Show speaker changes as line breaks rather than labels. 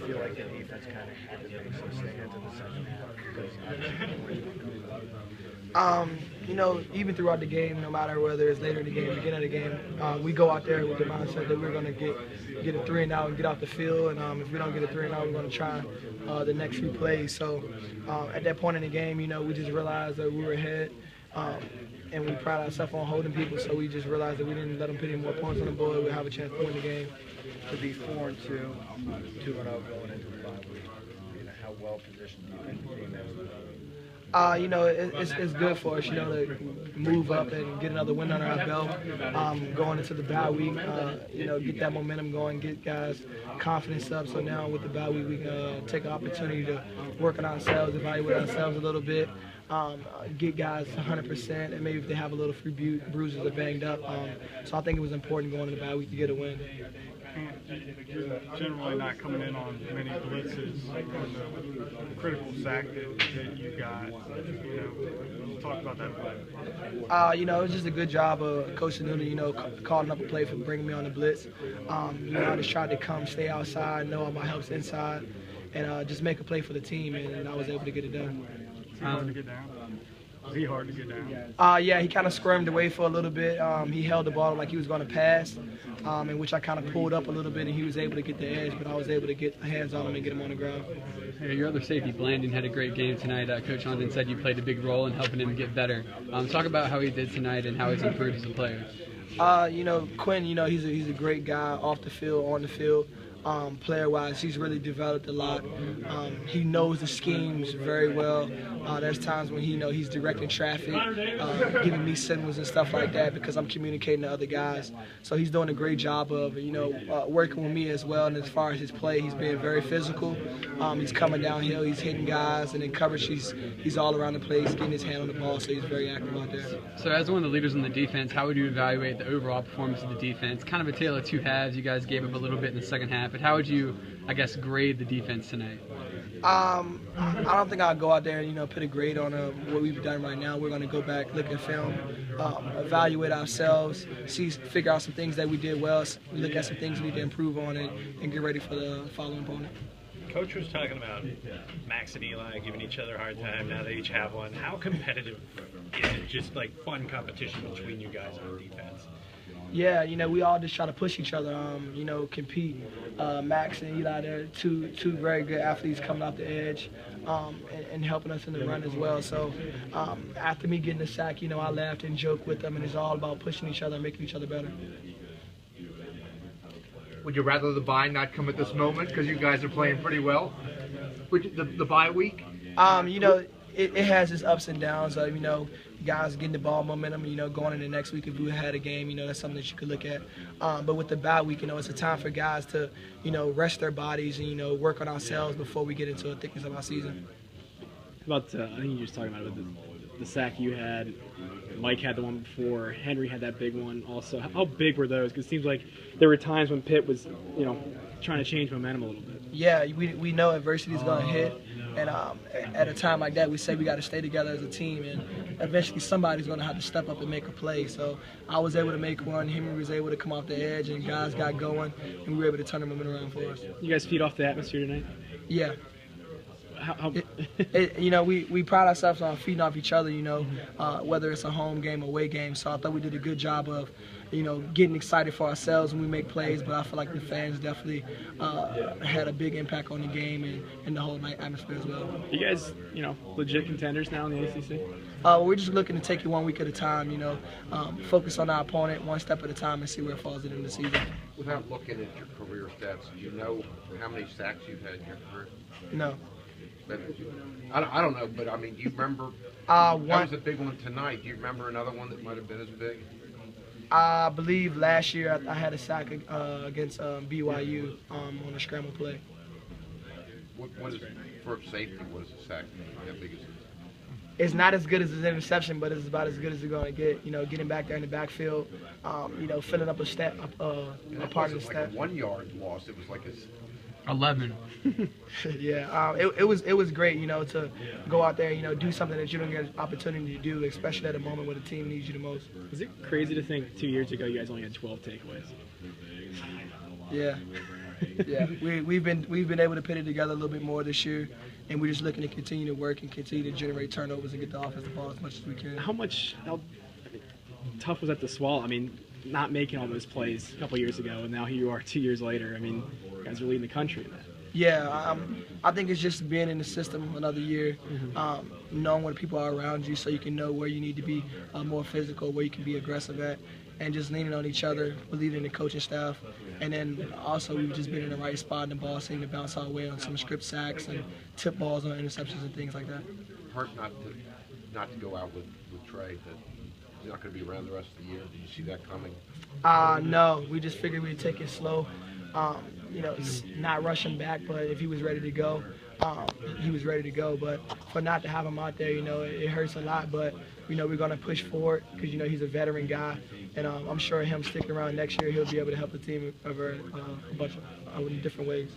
feel like the defense kind of had to make some stands in the second half?
You know, even throughout the game, no matter whether it's later in the game, beginning of the game, we go out there with the mindset that we're going to get a 3 and out and get off the field. And if we don't get a 3 and out, we're going to try the next few plays. So at that point in the game, you know, we just realized that we were ahead. And we pride ourselves on holding people, so we just realized that we didn't let them put any more points on the board. We'd have a chance to win the game.
To be 4-2, 2-0 going into the bye week, you know, how well positioned do you think the team is?
You know, it's good for us, you know, to move up and get another win under our belt. Going into the bye week, you know, get that momentum going, get guys' confidence up. So now with the bye week, we can take an opportunity to work on ourselves, evaluate ourselves a little bit. Get guys 100%, and maybe if they have a little few bruises or banged up. So I think it was important going into the bye week to get a win.
You're generally not coming in on many blitzes, and the critical sack that you got. You know, talk about that play.
You know, it was just a good job of Coach Noonan, you know, calling up a play for bringing me on the blitz. You know, I just tried to come, stay outside, know all my help's inside, and just make a play for the team, and I was able to get it done.
Was he hard to get down? Was he hard to get down?
Yeah, he kind of squirmed away for a little bit. He held the ball like he was going to pass, in which I kind of pulled up a little bit, and he was able to get the edge, but I was able to get hands on him and get him on the ground.
Hey, your other safety, Blandon, had a great game tonight. Coach London said you played a big role in helping him get better. Talk about how he did tonight and how he's improved as a player.
You know, Quinn, you know, he's a great guy off the field, on the field. Player-wise, he's really developed a lot. He knows the schemes very well. There's times when he's directing traffic, giving me signals and stuff like that because I'm communicating to other guys. So he's doing a great job of, you know, working with me as well. And as far as his play, he's being very physical. He's coming downhill, he's hitting guys, and in coverage, he's all around the place, getting his hand on the ball. So he's very active out there.
So as one of the leaders in the defense, how would you evaluate the overall performance of the defense? Kind of a tale of two halves. You guys gave up a little bit in the second half. But how would you, I guess, grade the defense tonight?
I don't think I'll go out there and, you know, put a grade on what we've done right now. We're going to go back, look at film, evaluate ourselves, figure out some things that we did well, look at some things we need to improve on it, and get ready for the following opponent.
Coach was talking about Max and Eli giving each other a hard time. Now they each have one. How competitive is it? Just like fun competition between you guys on defense?
Yeah, you know, we all just try to push each other, you know, compete. Max and Eli, they're two very good athletes coming off the edge and helping us in the run as well. So after me getting the sack, you know, I laughed and joked with them, and it's all about pushing each other and making each other better.
Would you rather the bye not come at this moment because you guys are playing pretty well? The bye week?
You know, it has its ups and downs. You know, guys getting the ball momentum, you know, going into next week if we had a game, you know, that's something that you could look at. But with the bye week, you know, it's a time for guys to, you know, rest their bodies and, you know, work on ourselves before we get into the thickness of our season.
About, I think you were just talking about it with the sack you had. Mike had the one before. Henry had that big one also. How big were those? Because it seems like there were times when Pitt was, you know, trying to change momentum a little bit.
Yeah, we know adversity is going to hit. And at a time like that, we say we got to stay together as a team. And eventually somebody's going to have to step up and make a play. So I was able to make one. Henry was able to come off the edge, and guys got going. And we were able to turn the momentum around for us.
You guys feed off the atmosphere tonight?
Yeah.
How
you know, we pride ourselves on feeding off each other, you know, whether it's a home game or away game. So I thought we did a good job of, you know, getting excited for ourselves when we make plays, but I feel like the fans definitely had a big impact on the game and the whole night atmosphere as well.
You guys, you know, legit contenders now in the ACC?
We're just looking to take it 1 week at a time, you know, focus on our opponent one step at a time and see where it falls in the season.
Without looking at your career stats, do you know how many sacks you've had in your career?
No.
I don't know, but I mean, do you remember? That was a big one tonight. Do you remember another one that might have been as big?
I believe last year I had a sack against BYU on a scramble play.
What is, for safety, what is a sack? How big is it?
It's not as good as an interception, but it's about as good as you're going to get. You know, getting back there in the backfield, you know, filling up a step, a part of the step.
Like a 1 yard loss. It was like a
11.
Yeah, it was great, you know, to go out there, you know, do something that you don't get an opportunity to do, especially at a moment when the team needs you the most.
Is it crazy to think 2 years ago you guys only had 12 takeaways?
Yeah. Yeah, we've been able to put it together a little bit more this year, and we're just looking to continue to work and continue to generate turnovers and get the offensive ball as much as we can.
How tough was that to swallow? I mean, not making all those plays a couple years ago, and now here you are 2 years later. I mean, you guys are leading the country in that.
Yeah, I think it's just being in the system another year, knowing what people are around you so you can know where you need to be more physical, where you can be aggressive at, and just leaning on each other, believing in the coaching staff. And then also we've just been in the right spot and the ball seemed to bounce our way on some script sacks and tip balls on interceptions and things like that.
Hard not to go out with Trey, that he's not going to be around the rest of the year. Did you see that coming?
No, we just figured we'd take it slow. It's not rushing back, but if he was ready to go, he was ready to go. But for not to have him out there, it hurts a lot. But we're going to push forward because he's a veteran guy, and I'm sure him sticking around next year, he'll be able to help the team over a bunch of different ways.